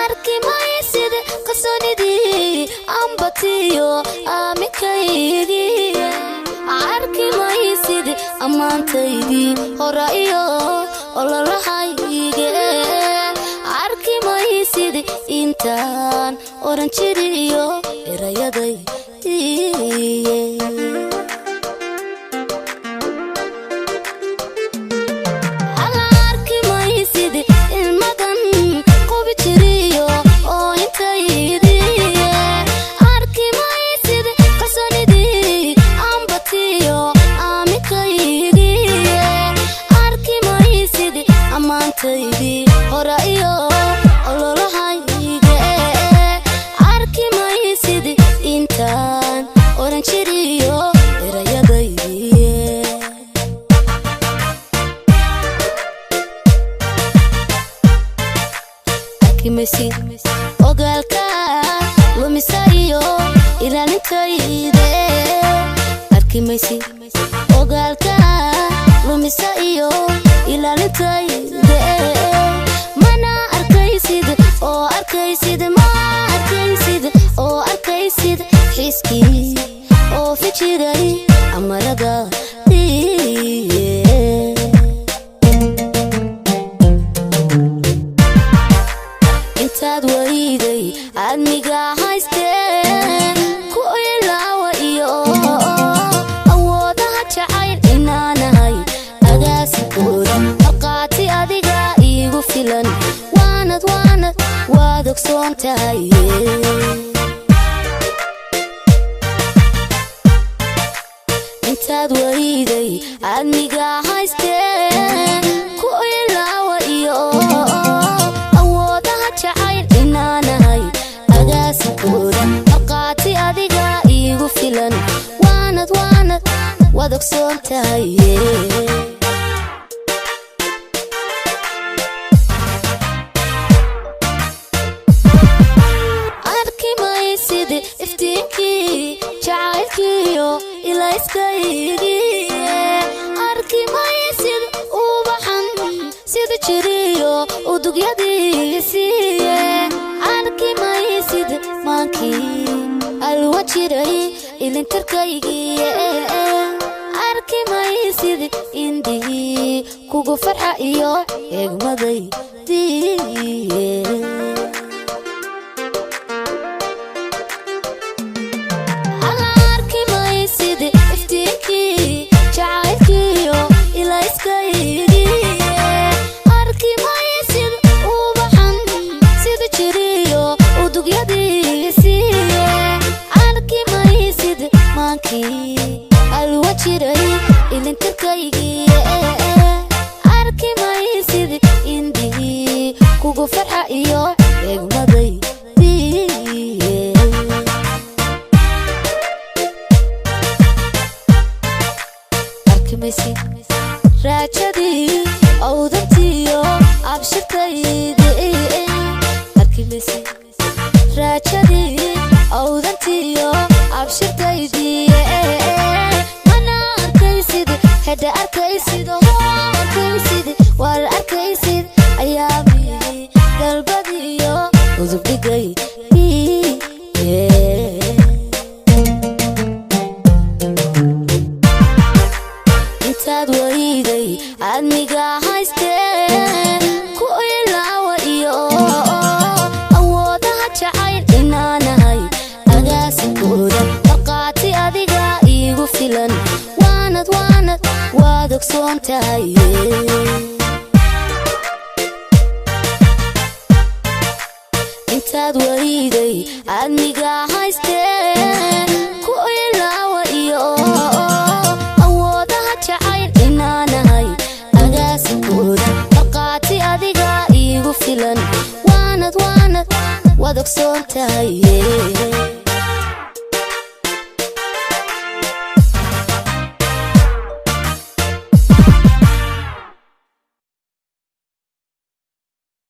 Arki may sid qasonidi ambatiyo amikaydi Arki may sid amantaydi horaiyo ololahayge Arki may sid intaan oran jiriyo erayaday horaiyo ololahayge Arki may sid intaan oran jiriyo erayadaydi Arki may sid ogaalka lumisayo ilaalintayde Arki may sid ogaalka lumisayo ilaalintayde mana arkaysid oo arkaysid ma arkaysid oo arkaysid xiski oo fijiray amarada intaad wayday admiga haystee ku ilaawa iyo awoodaha jacayl inaanahay agaasikooda marqaati adiga iigu filan waanad waad ogsoon tahay intaad wayday admiga haystee ku ilaawa iyo awoodaha jacayl inaanahay agaasikooda marqaati adiga iigu filan waanad waad ogsoon tahay iftiinkii jacaylkiyo ilayskaygi Arki may sid ubaxan sida jiriyo udugyadiisiiye Arki may sid maankii alwa jiray ilintarkaygiye Arki may sid indihii kugu farxa iyo eegmadaydiye alwa jiray ilintarkaygiye Arki may sid indihii kugu farxa iyo eegmadaydiye Arki may sid raajadii awdantiyo abshirtaydi Arki may sid raajadii awdantiyo abshirtaydi hada arkaysid war arkaysid ayaami galbadiyo udub dhigay intaad wayday admiga haystee ku ilaawa iyo awoodaha jacayl inaanahay agaasikooda marqaati adiga iigu filan waanad waad ogsoon tahay intaad wayday admiga haystee ku ilaawa iyo awoodaha jacayl inaanahay agaasikooda marqaati adiga iigu filan waanad waad ogsoon tahay